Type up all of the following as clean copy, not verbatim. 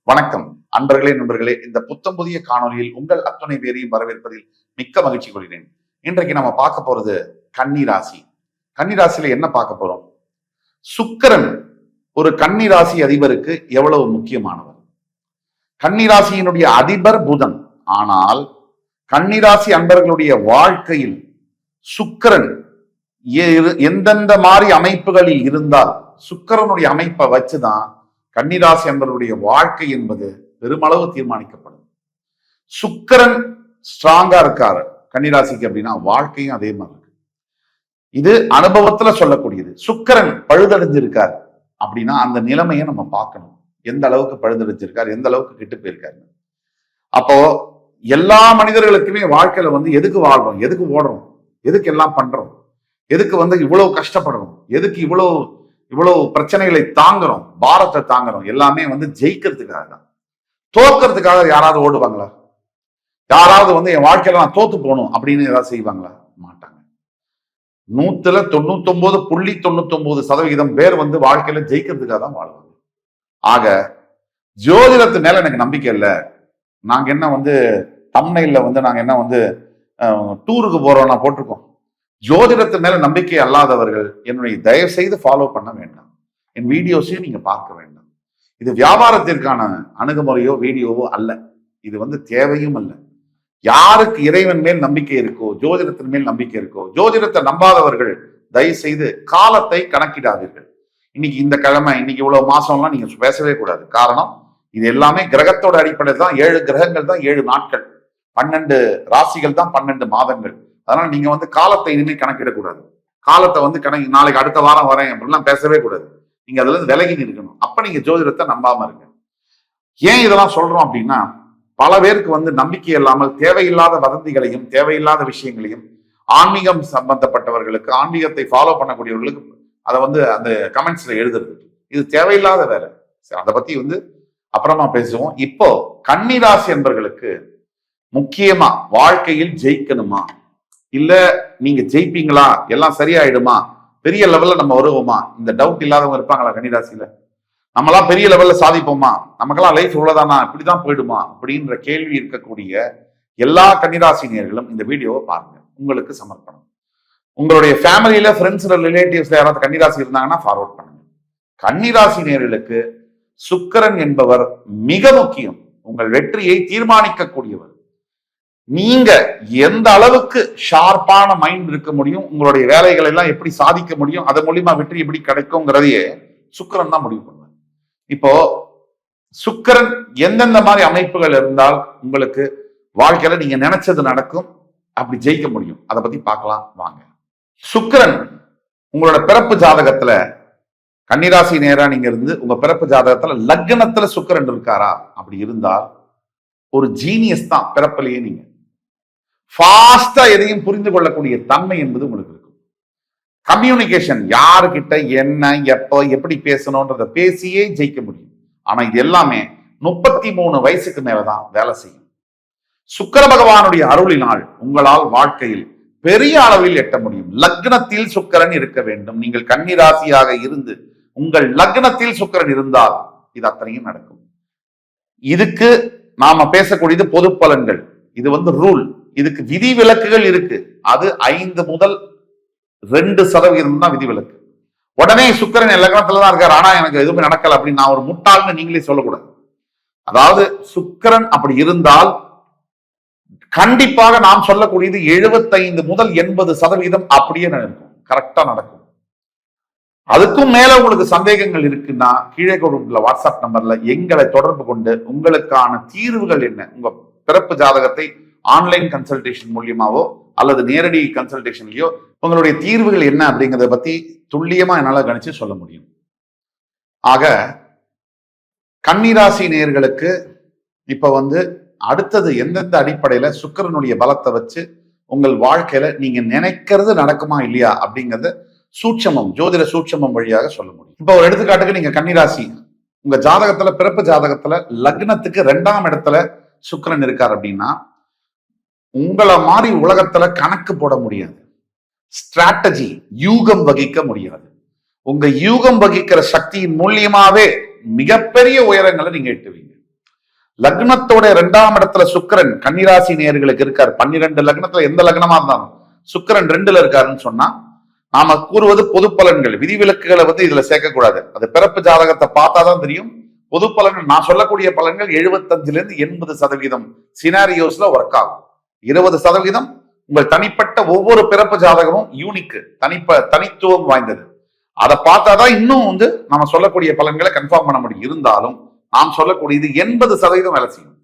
வணக்கம் அன்பர்களே நண்பர்களே. இந்த புத்தம் புதிய காணொலியில் உங்கள் அத்துணை பேரையும் வரவேற்பதில் மிக்க மகிழ்ச்சி கொள்கிறேன். இன்றைக்கு நம்ம பார்க்க போறது கன்னிராசி. கன்னிராசியில என்ன பார்க்க போறோம்? சுக்கிரன் ஒரு கன்னிராசி அதிபருக்கு எவ்வளவு முக்கியமானவர்? கன்னிராசியினுடைய அதிபர் புதன். ஆனால் கன்னிராசி அன்பர்களுடைய வாழ்க்கையில் சுக்கிரன் எந்தெந்த மாதிரி அமைப்புகளில் இருந்தால் சுக்கிரனுடைய அமைப்பை வச்சுதான் கன்னிராசி அன்பர்களுடைய வாழ்க்கை என்பது பெருமளவு தீர்மானிக்கப்படும். சுக்கிரன் ஸ்ட்ராங்கா இருக்காரு கன்னிராசிக்கு அப்படின்னா வாழ்க்கையும் அதே மாதிரி இருக்கு. இது அனுபவத்துல சொல்லக்கூடியது. சுக்கிரன் பழுதடைஞ்சிருக்காரு அப்படின்னா அந்த நிலைமையை நம்ம பார்க்கணும். எந்த அளவுக்கு பழுதடைஞ்சிருக்காரு, எந்த அளவுக்கு கெட்டு போயிருக்காரு. அப்போ எல்லா மனிதர்களுக்குமே வாழ்க்கையில எதுக்கு வாழ்றோம், எதுக்கு ஓடுறோம், எதுக்கு எல்லாம் பண்றோம், எதுக்கு இவ்வளவு கஷ்டப்படுறோம், எதுக்கு இவ்வளவு பிரச்சனைகளை தாங்குறோம், பாரத்தை தாங்குறோம், எல்லாமே ஜெயிக்கிறதுக்காக தான். தோக்கிறதுக்காக யாராவது ஓடுவாங்களா? யாராவது என் வாழ்க்கையில நான் தோத்து போகணும் அப்படின்னு ஏதாவது செய்வாங்களா? மாட்டாங்க. 99.99% பேர் வாழ்க்கையில ஜெயிக்கிறதுக்காக தான் வாழ்வாங்க. ஆக ஜோதிடத்து மேல எனக்கு நம்பிக்கை இல்லை. நாங்க என்ன தம்ப்நெயில்ல நாங்க என்ன டூருக்கு போறோம்னா போட்டிருக்கோம். ஜோதிடத்து மேல நம்பிக்கை அல்லாதவர்கள் என்னுடைய தயவு செய்து ஃபாலோ பண்ண வேண்டாம். என் வீடியோஸையும் நீங்க பார்க்க வேண்டாம். இது வியாபாரத்திற்கான அணுகுமுறையோ வீடியோவோ அல்ல. இது தேவையும் அல்ல. யாருக்கு இறைவன் மேல் நம்பிக்கை இருக்கோ, ஜோதிடத்தின் மேல் நம்பிக்கை இருக்கோ, ஜோதிடத்தை நம்பாதவர்கள் தயவு செய்து காலத்தை கணக்கிடாதீர்கள். இன்னைக்கு இந்த கிழமை, இன்னைக்கு இவ்வளவு மாசம்லாம் நீங்க பேசவே கூடாது. காரணம், இது எல்லாமே கிரகத்தோட அடிப்படையில் தான். 7 கிரகங்கள் தான் 7 நாட்கள், 12 ராசிகள் தான் 12 மாதங்கள். அதனால நீங்க காலத்தை இனிமே கணக்கிடக்கூடாது. காலத்தை நாளைக்கு அடுத்த வாரம் வரேன் அப்படிலாம் பேசவே கூடாது. நீங்க அதுல இருந்து விலகி இருக்கணும். அப்ப நீங்க ஜோதிடத்தை நம்பாம இருங்க. ஏன் இதெல்லாம் சொல்றோம் அப்படின்னா, பல பேருக்கு நம்பிக்கை இல்லாமல் தேவையில்லாத வதந்திகளையும் தேவையில்லாத விஷயங்களையும், ஆன்மீகம் சம்பந்தப்பட்டவர்களுக்கு, ஆன்மீகத்தை ஃபாலோ பண்ணக்கூடியவர்களுக்கு அதை அந்த கமெண்ட்ஸ்ல எழுதுறது, இது தேவையில்லாத வேலை. அதை பத்தி அப்புறமா பேசுவோம். இப்போ கன்னிராசி என்பவர்களுக்கு முக்கியமா வாழ்க்கையில் ஜெயிக்கணுமா, இல்ல நீங்க ஜெயிப்பீங்களா, எல்லாம் சரியாயிடுமா, பெரிய லெவல்ல நம்ம வருவோமா, இந்த டவுட் இல்லாதவங்க இருப்பாங்களா கன்னிராசியில? நம்மளாம் பெரிய லெவல்ல சாதிப்போமா, நமக்கெல்லாம் லைஃப் இவ்வளவுதானா, இப்படிதான் போயிடுமா அப்படின்ற கேள்வி இருக்கக்கூடிய எல்லா கன்னிராசினியர்களும் இந்த வீடியோவை பாருங்க. உங்களுக்கு சமர்ப்பணம். உங்களுடைய ஃபேமிலியில, ஃப்ரெண்ட்ஸ்ல, ரிலேட்டிவ்ஸ்ல யாராவது கன்னிராசி இருந்தாங்கன்னா ஃபார்வர்ட் பண்ணுங்க. கன்னிராசினியர்களுக்கு சுக்கிரன் என்பவர் மிக முக்கியம். உங்கள் வெற்றியை தீர்மானிக்கக்கூடியவர். நீங்க எந்த அளவுக்கு ஷார்ப்பான மைண்ட் இருக்க முடியும், உங்களுடைய வேலைகளை எல்லாம் எப்படி சாதிக்க முடியும், அதன் மூலியமா வெற்றி எப்படி கிடைக்கும்ங்கிறதையே சுக்கிரன் தான் முடிவு பண்ணுவார். இப்போ சுக்கிரன் எந்தெந்த மாதிரி அமைப்புகள் இருந்தால் உங்களுக்கு வாழ்க்கையில நீங்க நினைச்சது நடக்கும், அப்படி ஜெயிக்க முடியும், அதை பத்தி பார்க்கலாம் வாங்க. சுக்கிரன் உங்களோட பிறப்பு ஜாதகத்துல, கன்னிராசி நேரா நீங்க இருந்து உங்க பிறப்பு ஜாதகத்துல லக்னத்துல சுக்கிரன் இருக்காரா? அப்படி இருந்தால் ஒரு ஜீனியஸ் தான். பிறப்பிலேயே நீங்க ஃபாஸ்டா எதையும் புரிந்து கொள்ளக்கூடிய தன்மை என்பது உங்களுக்கு இருக்கும். கம்யூனிகேஷன், யாருக்கிட்ட என்ன, எப்போ, எப்படி பேசணும்ன்றத பேசியே ஜெயிக்க முடியும். ஆனா இது எல்லாமே 33 வயசுக்கு மேலதான் வேலை செய்யும். சுக்கிர பகவானுடைய அருளினால் உங்களால் வாழ்க்கையில் பெரிய அளவில் எட்ட முடியும். லக்னத்தில் சுக்கிரன் இருக்க வேண்டும். நீங்கள் கன்னிராசியாக இருந்து உங்கள் லக்னத்தில் சுக்கிரன் இருந்தால் இது அத்தனையும் நடக்கும். இதுக்கு நாம பேசக்கூடியது பொது பலன்கள். இது ரூல். இதுக்கு விதி விலக்குகள் இருக்கு. அது 5 முதல் 2% தான் விதி விலக்கு. உடனே சுக்கிரன் லக்னத்துல தான் இருக்காரு, ஆனா எனக்கு எதுவுமே நடக்கல அப்படின்னு நான் ஒரு முட்டாள்னு நீங்களே சொல்லக்கூடாது. அதாவது சுக்கிரன் அப்படி இருந்தால் கண்டிப்பாக நாம் சொல்லக்கூடியது 75 முதல் 80% அப்படியே நடக்கும், கரெக்டா நடக்கும். அதுக்கும் மேல உங்களுக்கு சந்தேகங்கள் இருக்குன்னா கீழே கொடுக்குற வாட்ஸ்அப் நம்பர்ல எங்களை தொடர்பு கொண்டு உங்களுக்கான தீர்வுகள் என்ன, உங்க பிறப்பு ஜாதகத்தை ஆன்லைன் கன்சல்டேஷன் மூலியமாவோ அல்லது நேரடி கன்சல்டேஷன்லயோ உங்களுடைய தீர்வுகள் என்ன அப்படிங்கிறத பத்தி துல்லியமா என்னால கணிச்சு சொல்ல முடியும். ஆக கன்னிராசி நேயர்களுக்கு இப்ப அடுத்தது எந்தெந்த அடிப்படையில சுக்கிரனுடைய பலத்தை வச்சு உங்கள் வாழ்க்கையில நீங்க நினைக்கிறது நடக்குமா இல்லையா அப்படிங்கறத சூட்சமம், ஜோதிட சூட்சமம் வழியாக சொல்ல முடியும். இப்ப ஒரு எடுத்துக்காட்டுக்கு, நீங்க கன்னிராசி, உங்க ஜாதகத்துல, பிறப்பு ஜாதகத்துல லக்னத்துக்கு 2ஆம் இடத்துல சுக்கிரன் இருக்கார் அப்படின்னா உங்களை மாதிரி உலகத்துல கணக்கு போட முடியாது, ஸ்ட்ராட்டஜி, யூகம் வகிக்க முடியாது. உங்க யூகம் வகிக்கிற சக்தியின் மூலியமாவே மிகப்பெரிய உயரங்களை நீங்க எட்டுவீங்க. லக்னத்தோட 2ஆம் இடத்துல சுக்கிரன் கன்னிராசி நேயர்களுக்கு இருக்காரு. 12 லக்னத்துல எந்த லக்னமா இருந்தாலும் சுக்கிரன் 2ல இருக்காருன்னு சொன்னா நாம கூறுவது பொது பலன்கள். விதிவிலக்குகளை வந்து இதுல சேர்க்கக்கூடாது. அது பிறப்பு ஜாதகத்தை பார்த்தாதான் தெரியும். பொது பலன்கள் நான் சொல்லக்கூடிய பலன்கள் 75% சினாரியோஸ்ல ஒர்க் ஆகும். 20% உங்கள் தனிப்பட்ட ஒவ்வொரு பிறப்பு ஜாதகமும் யூனிக், தனித்துவம் வாய்ந்தது. அதை பார்த்தாதான் இன்னும் வந்து நம்ம சொல்லக்கூடிய பலன்களை கன்ஃபார்ம் பண்ண முடியும். இருந்தாலும் நாம் சொல்லக்கூடியது 80% வேலை செய்யும்.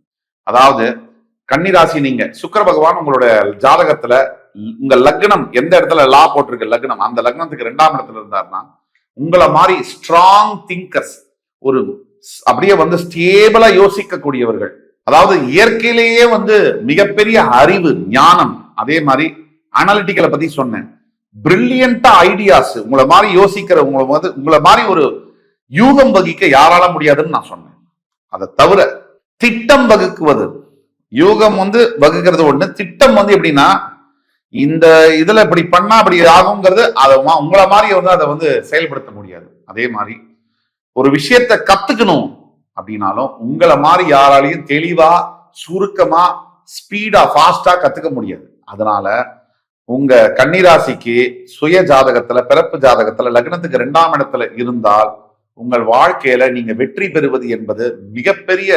அதாவது கன்னிராசி நீங்க சுக்கிர பகவான் உங்களுடைய ஜாதகத்துல உங்க லக்னம் எந்த இடத்துல லா போட்டிருக்கு லக்னம், அந்த லக்னத்துக்கு 2ஆம் இடத்துல இருந்தாருன்னா உங்களை மாதிரி ஸ்ட்ராங் திங்கர்ஸ், ஒரு அப்படியே வந்து ஸ்டேபிளா யோசிக்கக்கூடியவர்கள், அதாவது இயற்கையிலேயே வந்து மிகப்பெரிய அறிவு ஞானம், அதே மாதிரி அனாலிட்டிக்கலை பத்தி சொன்னேன். பிரில்லியண்டா ஐடியாஸ் உங்களை மாதிரி யோசிக்கிற உங்களை மாதிரி ஒரு யூகம் வகிக்க யாரால முடியாதுன்னு நான் சொன்னேன். அதை தவிர திட்டம் வகுக்குவது, யூகம் வந்து வகுக்கிறது ஒண்ணு, திட்டம் வந்து எப்படின்னா இந்த இதுல இப்படி பண்ணா அப்படி ஆகுங்கிறது அதை உங்களை மாதிரி வந்து அதை வந்து செயல்படுத்த முடியாது. அதே மாதிரி ஒரு விஷயத்தை கத்துக்கணும் அப்படின்னாலும் உங்களை மாதிரி யாராலையும் தெளிவா சுருக்கமா ஸ்பீடா ஃபாஸ்டா கத்துக்க முடியாது. அதனால உங்க கன்னிராசிக்கு சுய ஜாதகத்துல பிறப்பு ஜாதகத்துல லக்னத்துக்கு 2ஆம் இடத்துல இருந்தால் உங்கள் வாழ்க்கையில நீங்க வெற்றி பெறுவது என்பது மிகப்பெரிய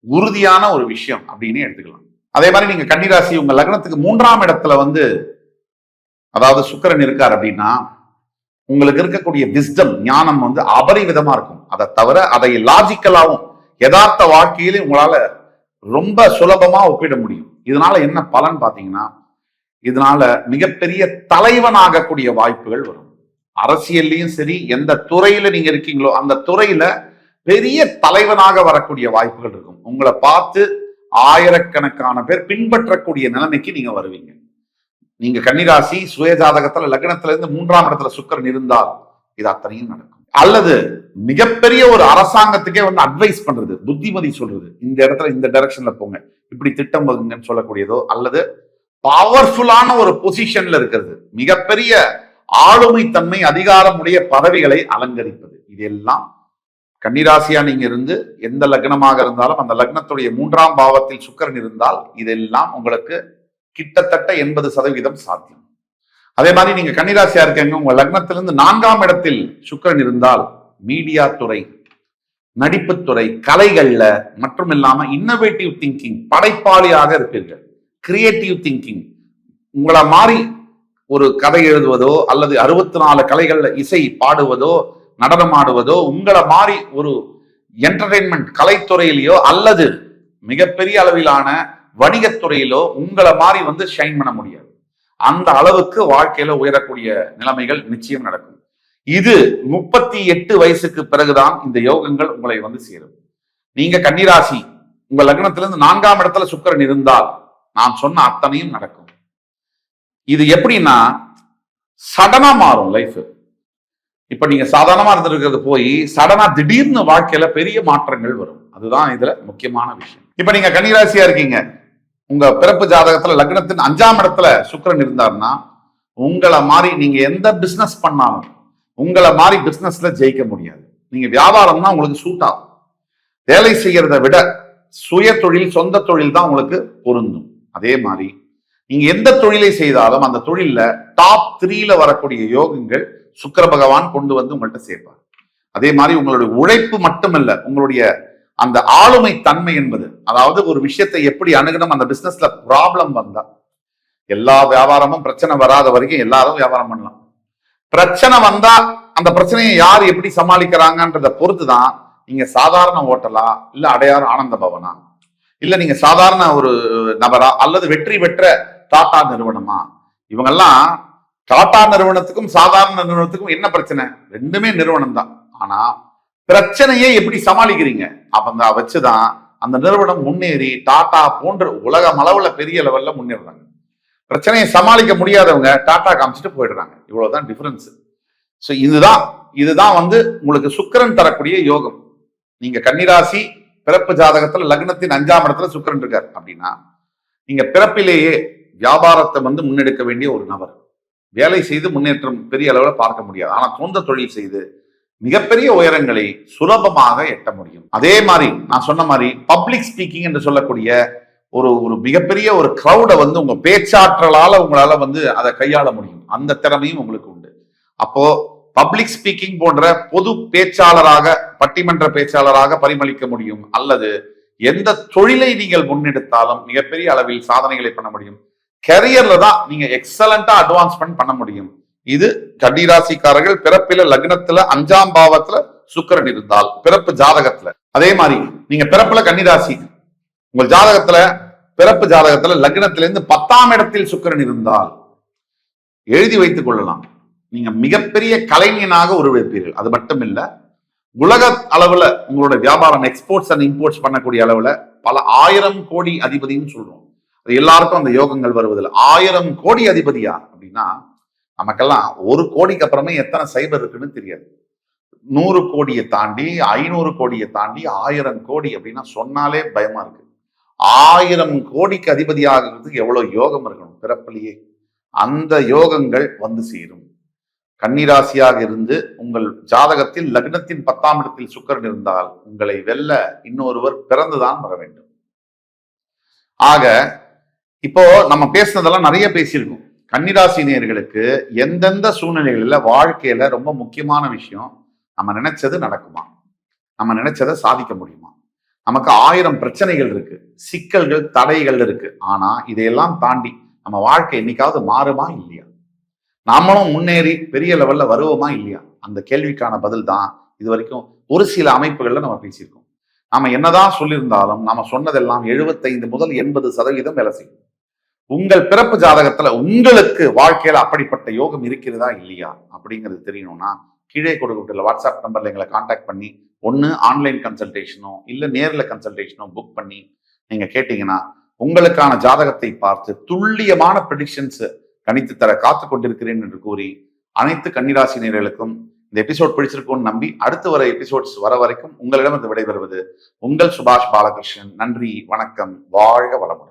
உறுதியான ஒரு விஷயம் அப்படின்னு எடுத்துக்கலாம். அதே மாதிரி நீங்க கன்னிராசி உங்க லக்னத்துக்கு 3ஆம் இடத்துல வந்து அதாவது சுக்கிரன் இருக்கார் அப்படின்னா உங்களுக்கு இருக்கக்கூடிய விஸ்டம் ஞானம் வந்து அபரிவிதமா இருக்கும். அதை தவிர அதை லாஜிக்கலாவும் யதார்த்த வாழ்க்கையிலும் உங்களால ரொம்ப சுலபமா ஒப்பிட முடியும். இதனால என்ன பலன் பாத்தீங்கன்னா இதனால மிகப்பெரிய தலைவன் ஆகக்கூடிய வாய்ப்புகள் வரும். அரசியல்லையும் சரி, எந்த துறையில நீங்க இருக்கீங்களோ அந்த துறையில பெரிய தலைவனாக வரக்கூடிய வாய்ப்புகள் இருக்கும். உங்களை பார்த்து ஆயிரக்கணக்கான பேர் பின்பற்றக்கூடிய நிலைமைக்கு நீங்க வருவீங்க. நீங்க கன்னிராசி சுய ஜாதகத்துல லக்னத்துல இருந்து 3ஆம் இடத்துல சுக்கிரன் இருந்தால் இது அத்தனையும் நடக்கும். அல்லது மிகப்பெரிய ஒரு அரசாங்கத்துக்கே வந்து அட்வைஸ் பண்றது, புத்திமதி சொல்றது, இந்த இடத்துல இந்த டைரக்ஷன்ல போங்க, இப்படி திட்டம் வகுங்கன்னு சொல்லக்கூடியதோ, அல்லது பவர்ஃபுல்லான ஒரு பொசிஷன்ல இருக்கிறது, மிகப்பெரிய ஆளுமை தன்மை அதிகாரமுடைய பதவிகளை அலங்கரிப்பது, இதெல்லாம் கன்னிராசியா நீங்க இருந்து எந்த லக்னமாக இருந்தாலும் அந்த லக்னத்துடைய 3ஆம் பாவத்தில் சுக்கிரன் இருந்தால் இதெல்லாம் உங்களுக்கு கிட்டத்தட்ட 80% சாத்தியம். அதே மாதிரி நீங்க கன்னிராசியா இருக்கீங்க, உங்க லக்னத்திலிருந்து 4ஆம் இடத்தில் சுக்கிரன் இருந்தால் மீடியா துறை, நடிப்புத்துறை, கலைகள்ல மற்றும் இல்லாம இன்னோவேட்டிவ் திங்கிங், படைப்பாளியாக இருப்பீர்கள். கிரியேட்டிவ் திங்கிங், உங்களை மாதிரி ஒரு கதை எழுதுவதோ அல்லது 64 கலைகள்ல இசை பாடுவதோ நடனம் ஆடுவதோ, உங்களை மாதிரி ஒரு என்டர்டெயின்மெண்ட் கலைத்துறையிலோ அல்லது மிகப்பெரிய அளவிலான வணிகத்துறையிலோ உங்களை மாதிரி வந்து ஷைன் பண்ண முடியாது. அந்த அளவுக்கு வாழ்க்கையில உயரக்கூடிய நிலைமைகள் நிச்சயம் நடக்கும். இது 38 வயசுக்கு பிறகுதான் இந்த யோகங்கள் உங்களை வந்து சேரும். நீங்க கன்னிராசி உங்க லக்னத்திலிருந்து 4ஆம் இடத்துல சுக்கிரன் இருந்தால் நான் சொன்ன அத்தனையும் நடக்கும். இது எப்படின்னா சடனா மாறும் லைஃப். இப்ப நீங்க சாதாரணமா இருந்திருக்கிறது போய் சடனா திடீர்னு வாழ்க்கையில பெரிய மாற்றங்கள் வரும். அதுதான் இதுல முக்கியமான விஷயம். இப்ப நீங்க கன்னிராசியா இருக்கீங்க, உங்க பிறப்பு ஜாதகத்துல லக்னத்தின் 5ஆம் இடத்துல சுக்கிரன் இருந்தாருன்னா உங்களை மாதிரி நீங்க எந்த பிசினஸ் பண்ணாலும் உங்களை மாதிரி பிசினஸ்ல ஜெயிக்க முடியாது. நீங்க வியாபாரம் தான் உங்களுக்கு சூட் ஆகும். வேலை செய்யறதை விட சுய தொழில், சொந்த தொழில் தான் உங்களுக்கு பொருந்தும். அதே மாதிரி நீங்க எந்த தொழிலை செய்தாலும் அந்த தொழில டாப் 3ல வரக்கூடிய யோகங்கள் சுக்கிர பகவான் கொண்டு வந்து உங்கள்கிட்ட சேர்ப்பார். அதே மாதிரி உங்களுடைய உழைப்பு மட்டுமல்ல, உங்களுடைய அந்த ஆளுமை தன்மை என்பது, அதாவது ஒரு விஷயத்தை எப்படி அணுகணும், அந்த பிசினஸ்ல ப்ராப்ளம் வந்தா, எல்லா வியாபாரமும் பிரச்சனை வராத வரைக்கும் எல்லாரும் வியாபாரம் பண்ணலாம். பிரச்சனை வந்தா அந்த பிரச்சனையை யார் எப்படி சமாளிக்கிறாங்கன்றத பொறுத்துதான் நீங்க சாதாரண ஹோட்டலா, இல்ல அடையாறு ஆனந்த பவனா, இல்ல நீங்க சாதாரண ஒரு நபரா, அல்லது வெற்றி பெற்ற டாடா நிறுவனமா. இவங்கெல்லாம் டாடா நிறுவனத்துக்கும் சாதாரண நிறுவனத்துக்கும் என்ன பிரச்சனை? ரெண்டுமே நிறுவனம் தான். ஆனா பிரச்சனையை எப்படி சமாளிக்கிறீங்க அப்ப வச்சுதான் அந்த நிறுவனம் முன்னேறி டாடா போன்ற உலகம் அளவுல பெரிய லெவல்ல முன்னேறாங்க. பிரச்சனையை சமாளிக்க முடியாதவங்க டாடா காமிச்சிட்டு போயிடுறாங்க. இவ்வளவுதான் டிஃபரன்ஸ். ஸோ இதுதான் வந்து உங்களுக்கு சுக்கிரன் தரக்கூடிய யோகம். நீங்க கன்னிராசி பிறப்பு ஜாதகத்துல லக்னத்தின் 5ஆம் இடத்துல சுக்கிரன் இருக்கார் அப்படின்னா நீங்க பிறப்பிலேயே வியாபாரத்தை வந்து முன்னெடுக்க வேண்டிய ஒரு நபர். வேலை செய்து முன்னேற்றம் பெரிய அளவுல பார்க்க முடியாது. ஆனா சொந்த தொழில் செய்து மிகப்பெரிய உயரங்களை சுலபமாக எட்ட முடியும். அதே மாதிரி நான் சொன்ன மாதிரி பப்ளிக் ஸ்பீக்கிங் என்று சொல்லக்கூடிய ஒரு மிகப்பெரிய ஒரு கிரௌட வந்து உங்க பேச்சாற்றலால உங்களால வந்து அதை கையாள முடியும். அந்த திறமையும் உங்களுக்கு உண்டு. அப்போ பப்ளிக் ஸ்பீக்கிங் போன்ற பொது பேச்சாளராக, பட்டிமன்ற பேச்சாளராக பரிமளிக்க முடியும். அல்லது எந்த தொழிலை நீங்கள் முன்னெடுத்தாலும் மிகப்பெரிய அளவில் சாதனைகளை பண்ண முடியும். கரியர்ல தான் நீங்க எக்ஸலண்டா அட்வான்ஸ்மெண்ட் பண்ண முடியும். இது கன்னிராசிக்காரர்கள் பிறப்பில லக்னத்துல 5ஆம் பாவத்துல சுக்கிரன் இருந்தால், பிறப்பு ஜாதகத்துல. அதே மாதிரி நீங்க பிறப்புல கன்னிராசி, உங்கள் ஜாதகத்துல பிறப்பு ஜாதகத்துல லக்னத்தில இருந்து 10ஆம் இடத்தில் சுக்கிரன் இருந்தால் எழுதி வைத்துக் கொள்ளலாம், நீங்க மிகப்பெரிய கலைஞனாக உருவெடுப்பீர்கள். அது மட்டும் இல்ல, உலக அளவுல உங்களோட வியாபாரம் எக்ஸ்போர்ட்ஸ் அண்ட் இம்போர்ட்ஸ் பண்ணக்கூடிய அளவுல பல 1000 கோடி அதிபதினு சொல்றோம். அது எல்லாருக்கும் அந்த யோகங்கள் வருவதில்லை. 1000 கோடி அதிபதியா அப்படின்னா நமக்கெல்லாம் 1 கோடிக்கு அப்புறமே எத்தனை சைபர் இருக்குன்னு தெரியாது. 100 கோடியை தாண்டி 500 கோடியை தாண்டி 1000 கோடி அப்படின்னா சொன்னாலே பயமா இருக்கு. 1000 கோடிக்கு அதிபதியாகிறதுக்கு எவ்வளவு யோகம் இருக்கணும் பிறப்பிலேயே. அந்த யோகங்கள் வந்து சேரும். கன்னிராசியாக இருந்து உங்கள் ஜாதகத்தில் லக்னத்தின் 10ஆம் இடத்தில் சுக்கிரன் இருந்தால் உங்களை வெல்ல இன்னொருவர் பிறந்துதான் வர வேண்டும். ஆக இப்போ நம்ம பேசுனதெல்லாம் நிறைய பேசியிருக்கோம். கன்னிராசி நேயர்களுக்கு எந்தெந்த சூழ்நிலைகளில வாழ்க்கையில ரொம்ப முக்கியமான விஷயம், நம்ம நினைச்சது நடக்குமா, நம்ம நினைச்சதை சாதிக்க முடியுமா. நமக்கு 1000 பிரச்சனைகள் இருக்கு, சிக்கல்கள், தடைகள் இருக்கு. ஆனா இதையெல்லாம் தாண்டி நம்ம வாழ்க்கை என்னைக்காவது மாறுமா இல்லையா, நாமளும் முன்னேறி பெரிய லெவல்ல வருவோமா இல்லையா, அந்த கேள்விக்கான பதில் தான் இது வரைக்கும் ஒரு சில அமைப்புகள்ல நம்ம பேசியிருக்கோம். நாம என்னதான் சொல்லியிருந்தாலும் நாம சொன்னதெல்லாம் 75 முதல் 80% வேலை செய்யும். உங்கள் பிறப்பு ஜாதகத்துல உங்களுக்கு வாழ்க்கையில அப்படிப்பட்ட யோகம் இருக்கிறதா இல்லையா அப்படிங்கிறது தெரியணும்னா கீழே கொடுக்கப்பட்டுள்ள வாட்ஸ்அப் நம்பர்ல எங்களை கான்டாக்ட் பண்ணி ஒன்னு ஆன்லைன் கன்சல்டேஷனோ இல்ல நேர்ல கன்சல்டேஷனோ புக் பண்ணி நீங்க கேட்டீங்கன்னா உங்களுக்கான ஜாதகத்தை பார்த்து துல்லியமான ப்ரெடிக்ஷன்ஸ் கணித்து தர காத்து கொண்டிருக்கிறேன் என்று கூறி அனைத்து கன்னிராசி நேயர்களுக்கும் இந்த எபிசோட் பிடிச்சிருக்கும்னு நம்பி அடுத்து வர எபிசோட்ஸ் வர வரைக்கும் உங்களிடம் விடைபெறுவது உங்கள் சுபாஷ் பாலகிருஷ்ணன். நன்றி, வணக்கம், வாழ்க வளமுடன்.